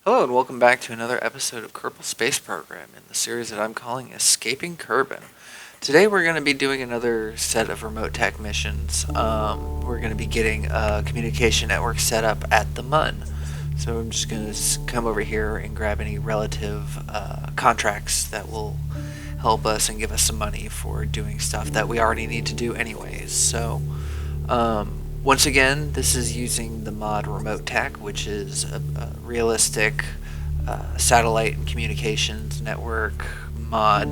Hello and welcome back to another episode of Kerbal Space Program in the series that I'm calling Escaping Kerbin. Today we're going to be doing another set of remote tech missions. We're going to be getting a communication network set up at the Mun. So I'm just going to come over here and grab any relative contracts that will help us and give us some money for doing stuff that we already need to do anyways. So once again, this is using the mod Remote Tech, which is a realistic satellite and communications network mod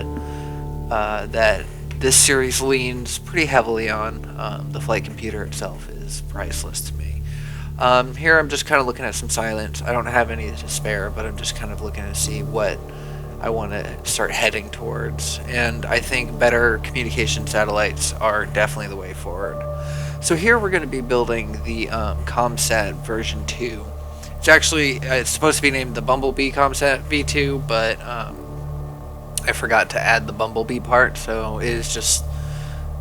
that this series leans pretty heavily on. The flight computer itself is priceless to me. Here I'm just kind of looking at some silence. I don't have any to spare, but I'm just kind of looking to see what I want to start heading towards. And I think better communication satellites are definitely the way forward. So here we're going to be building the CommSat version 2. It's supposed to be named the Bumblebee CommSat V2, but I forgot to add the Bumblebee part, so it is just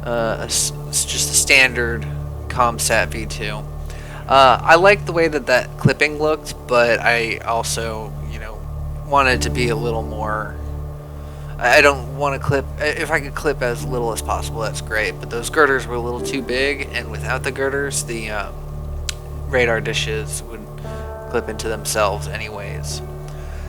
it's just a standard CommSat V2. I like the way that clipping looked, but I also, wanted to be a little more. I don't want to clip. If I could clip as little as possible, that's great. But those girders were a little too big, and without the girders, the radar dishes would clip into themselves anyways.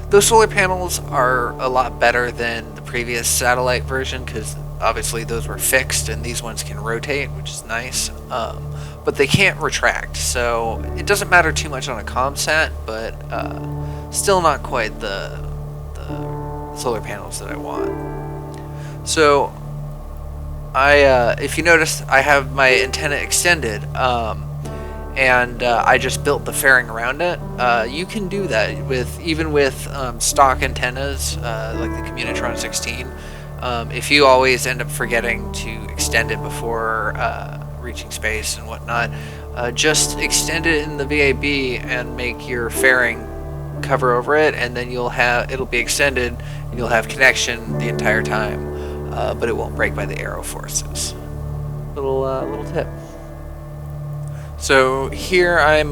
Those solar panels are a lot better than the previous satellite version because obviously those were fixed, and these ones can rotate, which is nice. But they can't retract, so it doesn't matter too much on a CommSat, but still not quite the solar panels that I want. So if you notice, I have my antenna extended, and I just built the fairing around it. You can do that even with stock antennas like the Communitron 16. If you always end up forgetting to extend it before reaching space and whatnot, just extend it in the VAB and make your fairing cover over it, and then it'll be extended and you'll have connection the entire time, but it won't break by the aero forces. Little tip. So here I'm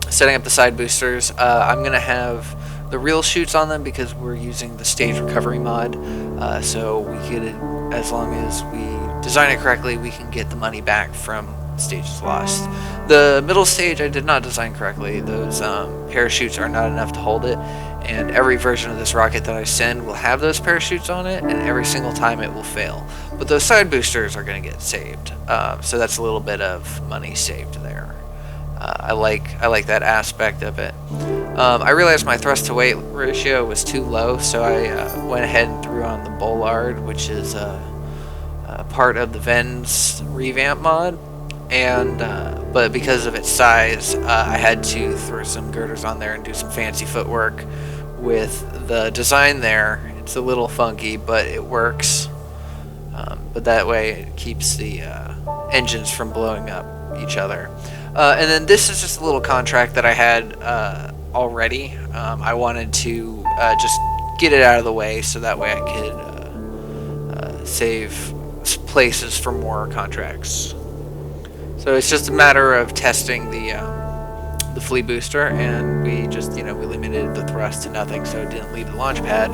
setting up the side boosters. I'm gonna have the real chutes on them because we're using the stage recovery mod, so we get it, as long as we design it correctly, we can get the money back from stages lost. The middle stage I did not design correctly. Those parachutes are not enough to hold it, and every version of this rocket that I send will have those parachutes on it, and every single time it will fail. But those side boosters are going to get saved, so that's a little bit of money saved there. I like that aspect of it. I realized my thrust to weight ratio was too low, so I went ahead and threw on the Bollard, which is part of the Ven's revamp mod. And but because of its size, I had to throw some girders on there and do some fancy footwork with the design there. It's a little funky, but it works. But that way it keeps the engines from blowing up each other. And then this is just a little contract that I had already. I wanted to just get it out of the way so that way I could save places for more contracts. So it's just a matter of testing the flea booster, and we just we limited the thrust to nothing, so it didn't leave the launch pad,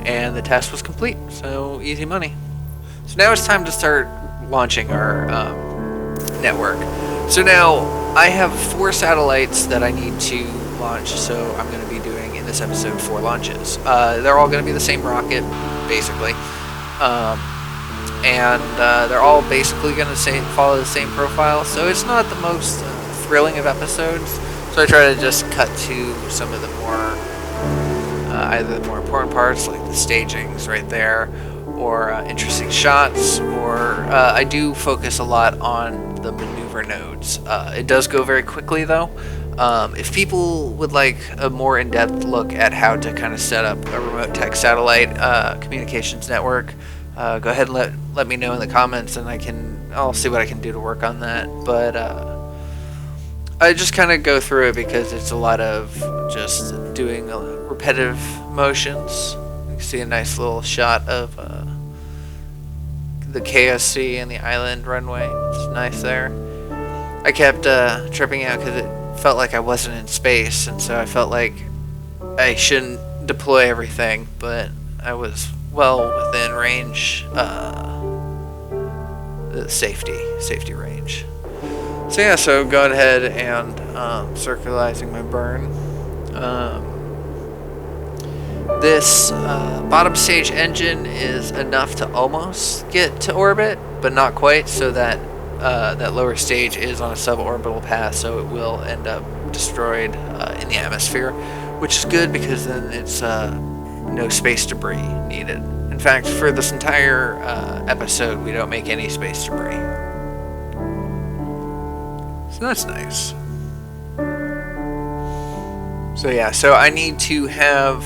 and the test was complete. So easy money. So now it's time to start launching our network. So now I have 4 satellites that I need to launch. So I'm going to be doing in this episode 4 launches. They're all going to be the same rocket, basically. And they're all basically going to follow the same profile, so it's not the most thrilling of episodes. So I try to just cut to some of the more, either the more important parts, like the stagings right there, or interesting shots, or I do focus a lot on the maneuver nodes. It does go very quickly, though. If people would like a more in-depth look at how to kind of set up a remote tech satellite communications network, go ahead and let me know in the comments, and I'll see what I can do to work on that. But I just kind of go through it because it's a lot of just doing repetitive motions. You can see a nice little shot of the KSC and the island runway. It's nice there. I kept tripping out because it felt like I wasn't in space, and so I felt like I shouldn't deploy everything, but I was well within range, safety range. So yeah, so go ahead and circularizing my burn. This bottom stage engine is enough to almost get to orbit, but not quite, so that that lower stage is on a suborbital path, so it will end up destroyed in the atmosphere, which is good because then it's no space debris needed. In fact, for this entire episode, we don't make any space debris. So that's nice. So yeah, so I need to have...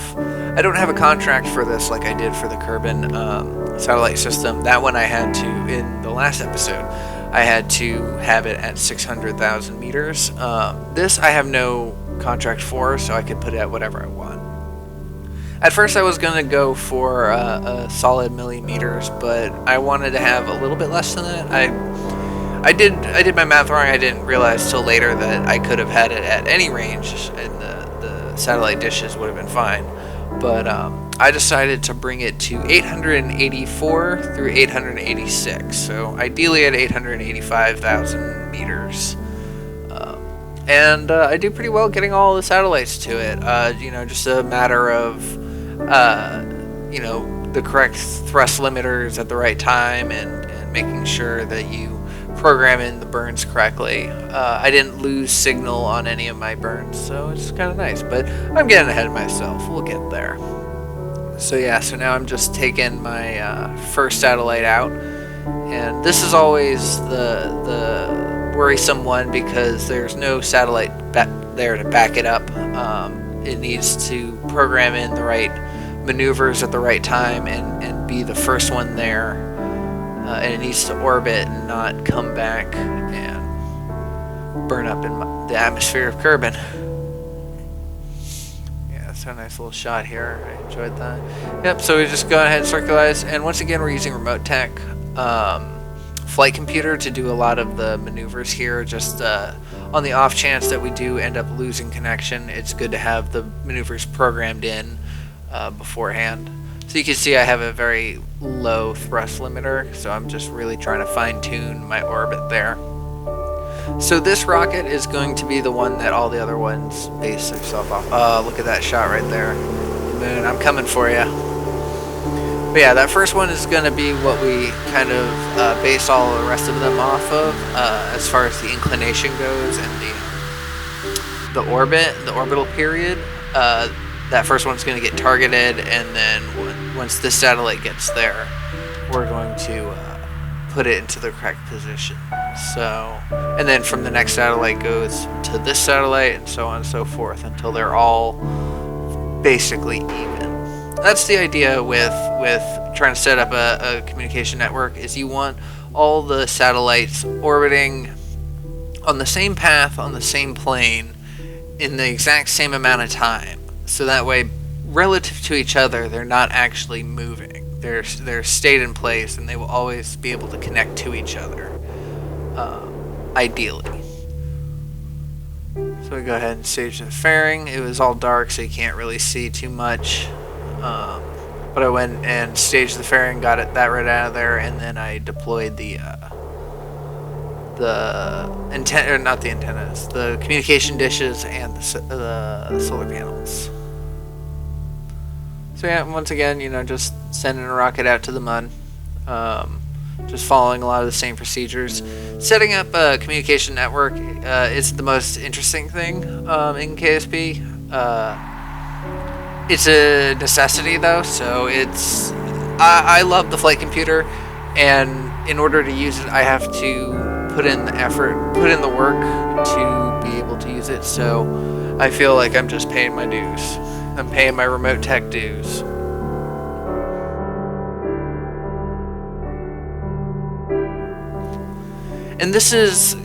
I don't have a contract for this like I did for the Kerbin satellite system. That one I had to, in the last episode, I had to have it at 600,000 meters. This I have no contract for, so I could put it at whatever I want. At first I was going to go for a solid millimeters, but I wanted to have a little bit less than that. I did my math wrong. I didn't realize till later that I could have had it at any range, and the satellite dishes would have been fine. But I decided to bring it to 884 through 886, so ideally at 885,000 meters. And I do pretty well getting all the satellites to it. Just a matter of, the correct thrust limiters at the right time and making sure that you program in the burns correctly. I didn't lose signal on any of my burns, so it's kind of nice, but I'm getting ahead of myself. We'll get there. So yeah, so now I'm just taking my first satellite out, and this is always the worrisome one because there's no satellite there to back it up. It needs to program in the right maneuvers at the right time and be the first one there. And it needs to orbit and not come back and burn up in the atmosphere of Kerbin. Yeah, that's a nice little shot here. I enjoyed that. Yep, so we just go ahead and circularize. And once again, we're using remote tech flight computer to do a lot of the maneuvers here. Just on the off chance that we do end up losing connection, it's good to have the maneuvers programmed in beforehand. So you can see I have a very low thrust limiter, so I'm just really trying to fine-tune my orbit there. So this rocket is going to be the one that all the other ones base themselves off. Look at that shot right there. Moon, I'm coming for you. But yeah, that first one is going to be what we kind of base all the rest of them off of, as far as the inclination goes and the orbit, the orbital period. That first one's going to get targeted, and then once this satellite gets there, we're going to put it into the correct position. So, and then from the next satellite goes to this satellite, and so on and so forth, until they're all basically even. That's the idea with trying to set up a communication network, is you want all the satellites orbiting on the same path, on the same plane, in the exact same amount of time. So that way, relative to each other, they're not actually moving. They're stayed in place, and they will always be able to connect to each other, ideally. So we go ahead and stage the fairing. It was all dark, so you can't really see too much. But I went and staged the fairing, got that right out of there, and then I deployed the antenna, or not the antennas, the communication dishes and the solar panels. So yeah, once again, just sending a rocket out to the Mun, just following a lot of the same procedures. Setting up a communication network is the most interesting thing in KSP. It's a necessity though, so I love the flight computer, and in order to use it, I have to put in the effort, put in the work to be able to use it. So I feel like I'm just paying my dues. I'm paying my remote tech dues. And this is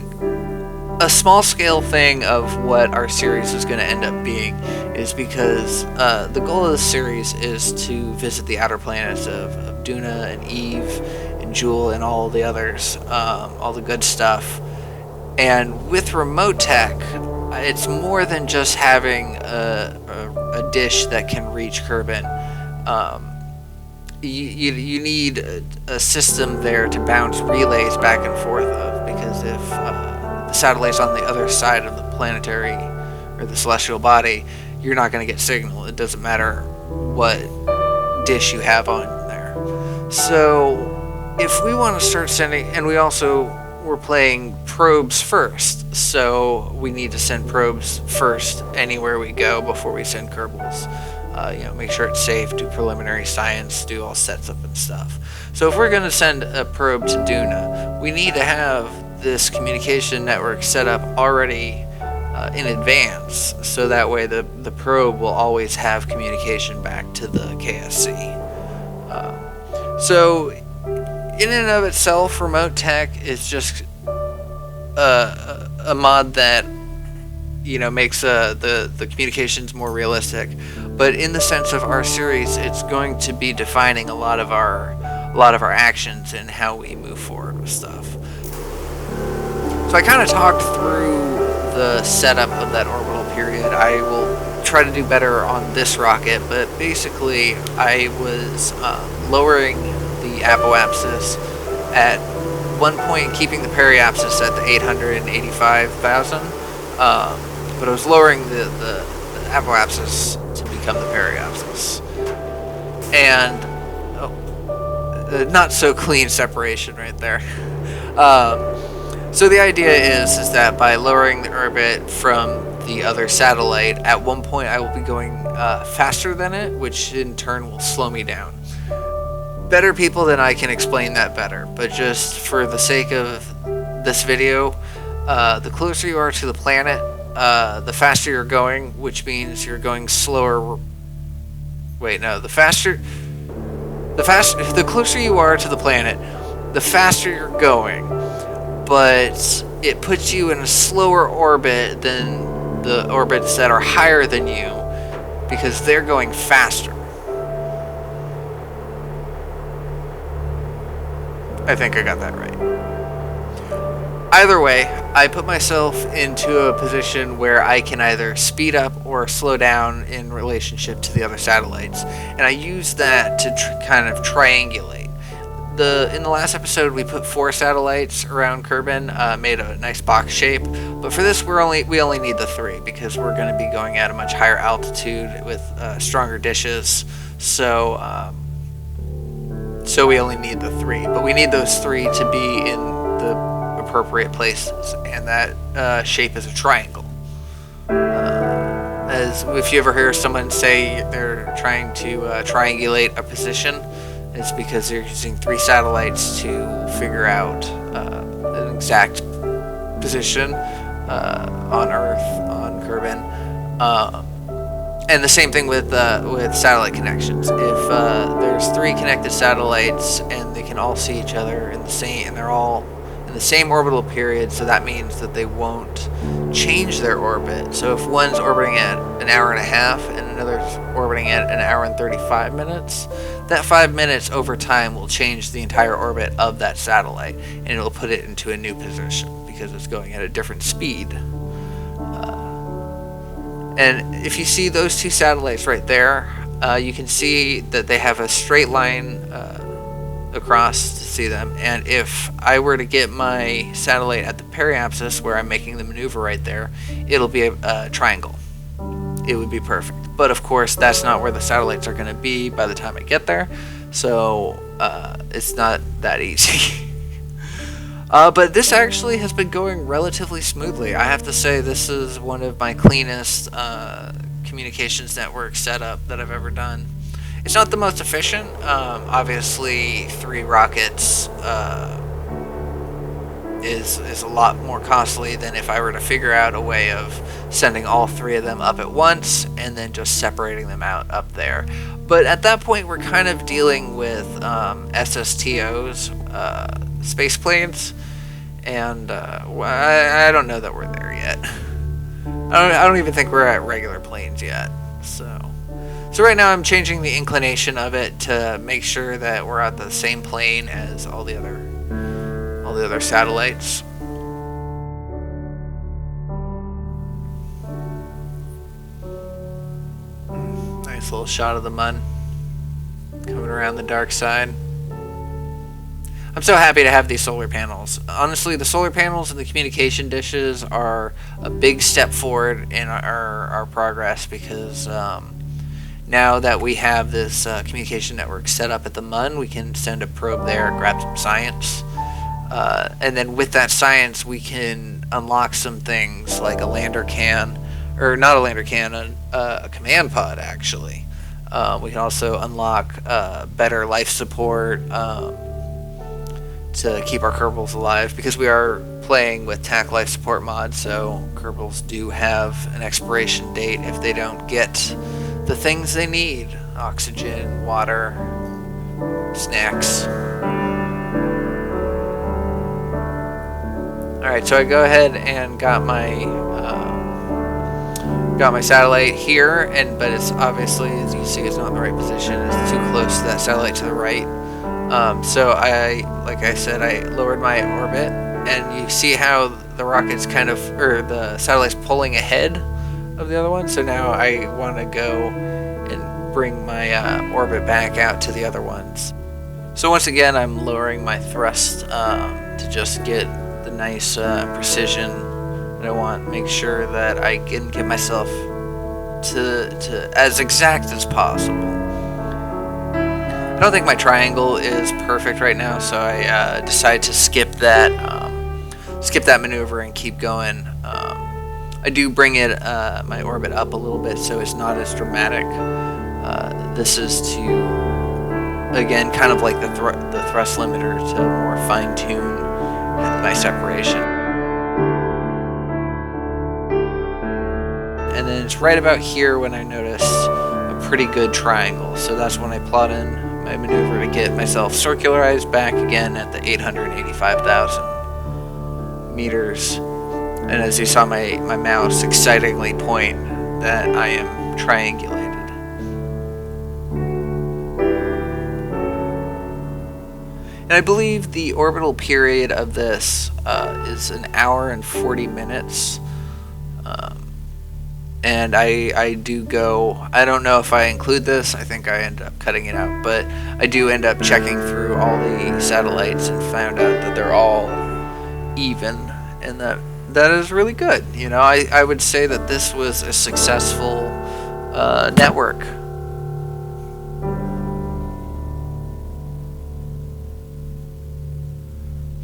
a small scale thing of what our series is going to end up being, is because the goal of the series is to visit the outer planets of Duna and Eve and Jewel and all the others, all the good stuff. And with remote tech, it's more than just having a a dish that can reach Kerbin, you need a system there to bounce relays back and forth of, because if the satellite's on the other side of the planetary or the celestial body, you're not going to get signal. It doesn't matter what dish you have on there. So if we want to start sending, and we're playing probes first, so we need to send probes first anywhere we go before we send Kerbals. Make sure it's safe, do preliminary science, do all sets up and stuff. So if we're going to send a probe to Duna, we need to have this communication network set up already in advance, so that way the probe will always have communication back to the KSC. So in and of itself, remote tech is just a mod that makes the communications more realistic. But in the sense of our series, it's going to be defining a lot of our actions and how we move forward with stuff. So I kind of talked through the setup of that orbital period. I will try to do better on this rocket, but basically I was lowering the apoapsis at one point, keeping the periapsis at the 885,000, but I was lowering the apoapsis to become the periapsis. And not so clean separation right there. So the idea is that by lowering the orbit from the other satellite, at one point I will be going faster than it, which in turn will slow me down. Better people than I can explain that better, but just for the sake of this video, the closer you are to the planet, the faster you're going, which means you're going slower. Wait, no, the closer you are to the planet, the faster you're going, but it puts you in a slower orbit than the orbits that are higher than you, because they're going faster. I think I got that right. Either way, I put myself into a position where I can either speed up or slow down in relationship to the other satellites, and I use that to kind of triangulate. In the last episode, we put 4 satellites around Kerbin, made a nice box shape, but for this we only need the 3, because we're going to be going at a much higher altitude with stronger dishes. So we only need the 3, but we need those 3 to be in the appropriate places, and that shape is a triangle. As if you ever hear someone say they're trying to triangulate a position, it's because they're using 3 satellites to figure out an exact position on Earth, on Kerbin. And the same thing with satellite connections. If there's 3 connected satellites and they can all see each other and they're all in the same orbital period, so that means that they won't change their orbit. So if one's orbiting at an hour and a half and another's orbiting at an hour and 35 minutes, that 5 minutes over time will change the entire orbit of that satellite, and it'll put it into a new position because it's going at a different speed. And if you see those 2 satellites right there, you can see that they have a straight line across to see them. And if I were to get my satellite at the periapsis where I'm making the maneuver right there, it'll be a triangle. It would be perfect. But of course, that's not where the satellites are going to be by the time I get there, so it's not that easy. But this actually has been going relatively smoothly. I have to say, this is one of my cleanest communications network setup that I've ever done. It's not the most efficient. Obviously, 3 rockets is a lot more costly than if I were to figure out a way of sending all 3 of them up at once and then just separating them out up there. But at that point, we're kind of dealing with SSTOs, space planes, and I don't know that we're there yet. I don't even think we're at regular planes yet. So right now I'm changing the inclination of it to make sure that we're at the same plane as all the other satellites. Nice little shot of the Mun coming around the dark side. I'm so happy to have these solar panels. Honestly, the solar panels and the communication dishes are a big step forward in our progress, because now that we have this communication network set up at the Mun, we can send a probe there, grab some science, and then with that science we can unlock some things like a lander can, or not a lander can, a command pod actually. We can also unlock better life support, to keep our Kerbals alive, because we are playing with TAC life support mod, so Kerbals do have an expiration date if they don't get the things they need: oxygen, water, snacks. Alright, so I go ahead and got my satellite here, but it's obviously, as you see, it's not in the right position. It's too close to that satellite to the right. So like I said, I lowered my orbit, and you see how the rocket's the satellite's pulling ahead of the other one. So now I want to go and bring my orbit back out to the other ones. So once again, I'm lowering my thrust to just get the nice precision that I want. Make sure that I can get myself to as exact as possible. I don't think my triangle is perfect right now, so I decided to skip that maneuver and keep going. I do bring my orbit up a little bit, so it's not as dramatic. This is to, again, kind of like the thrust limiter, to more fine-tune my separation. And then it's right about here when I notice a pretty good triangle, so that's when I plot in my maneuver to get myself circularized back again at the 885,000 meters. And as you saw my mouse excitingly point that I am triangulated. And I believe the orbital period of this is 1 hour and 40 minutes. And I do go, I don't know if I include this, I think I end up cutting it out, but I do end up checking through all the satellites and found out that they're all even, and that is really good. You know, I would say that this was a successful network.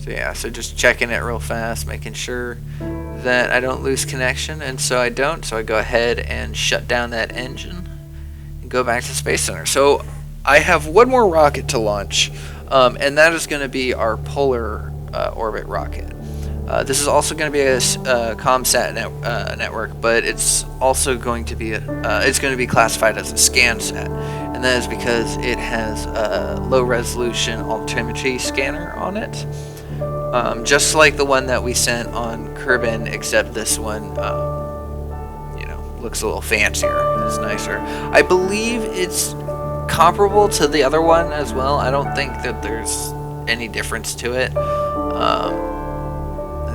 So yeah, so just checking it real fast, making sure that I don't lose connection, and so I don't, so I go ahead and shut down that engine and go back to Space Center. So I have one more rocket to launch, and that is going to be our polar orbit rocket. This is also going to be a CommSat network, but it's also going to be it's going to be classified as a ScanSat, and that is because it has a low resolution altimetry scanner on it. Just like the one that we sent on Kerbin, except this one, looks a little fancier. It's nicer. I believe it's comparable to the other one as well. I don't think that there's any difference to it.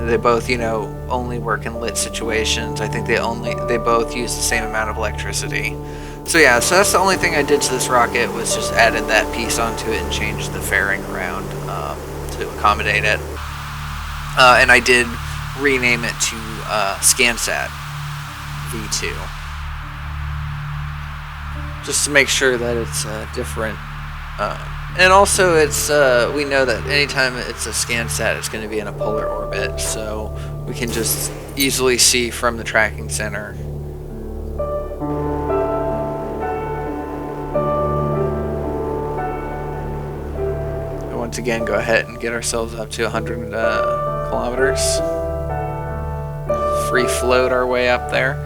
They both, only work in lit situations. I think they both use the same amount of electricity. So yeah, so that's the only thing I did to this rocket, was just added that piece onto it and changed the fairing around to accommodate it. And I did rename it to ScanSat V2, just to make sure that it's different. And also, it's we know that anytime it's a ScanSat, it's going to be in a polar orbit, so we can just easily see from the tracking center. And once again, go ahead and get ourselves up to 100 kilometers. Free float our way up there.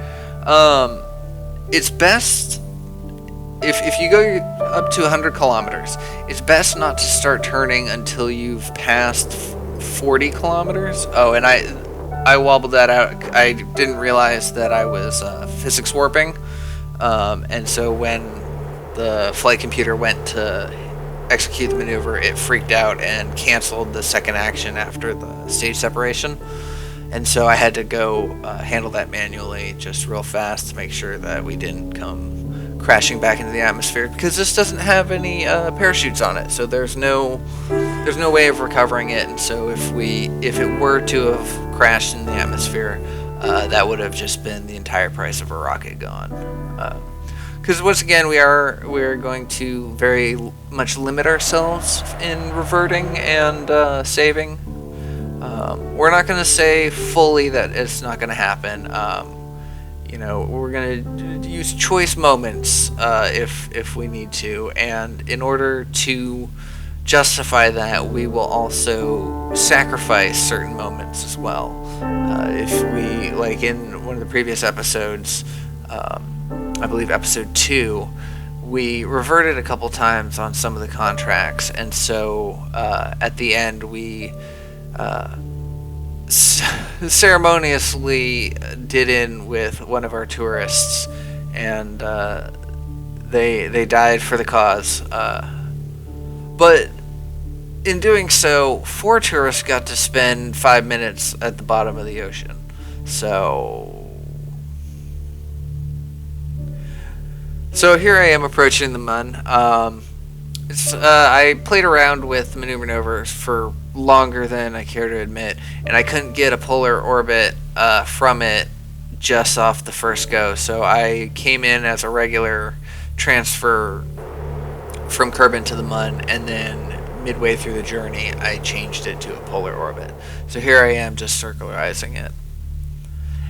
It's best if you go up to 100 kilometers, it's best not to start turning until you've passed 40 kilometers. Oh, and I wobbled that out. I didn't realize that I was physics warping, and so when the flight computer went to execute the maneuver, it freaked out and canceled the second action after the stage separation. And so I had to go handle that manually, just real fast, to make sure that we didn't come crashing back into the atmosphere, because this doesn't have any parachutes on it, so there's no way of recovering it. And so if it were to have crashed in the atmosphere, that would have just been the entire price of a rocket gone. Because once again, we are going to very much limit ourselves in reverting and saving. We're not going to say fully that it's not going to happen. We're going to use choice moments if we need to, and in order to justify that, we will also sacrifice certain moments as well. If we, like in one of the previous episodes, I believe episode 2, we reverted a couple times on some of the contracts, and so at the end we ceremoniously did in with one of our tourists, and they died for the cause. But in doing so, 4 tourists got to spend 5 minutes at the bottom of the ocean. So here I am approaching the Mun. I played around with Maneuver Novers for longer than I care to admit, and I couldn't get a polar orbit from it just off the first go. So I came in as a regular transfer from Kerbin to the Mun, and then midway through the journey I changed it to a polar orbit. So here I am just circularizing it.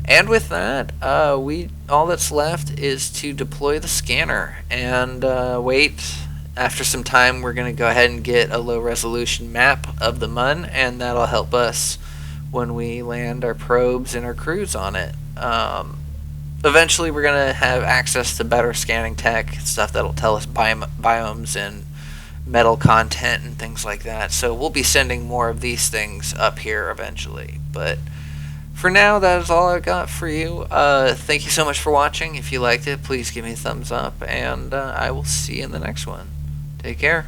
And with that, all that's left is to deploy the scanner and wait. After some time, we're going to go ahead and get a low-resolution map of the Mun, and that'll help us when we land our probes and our crews on it. Eventually, we're going to have access to better scanning tech, stuff that'll tell us biomes and metal content and things like that. So we'll be sending more of these things up here eventually. But for now, that is all I've got for you. Thank you so much for watching. If you liked it, please give me a thumbs up, and I will see you in the next one. Take care.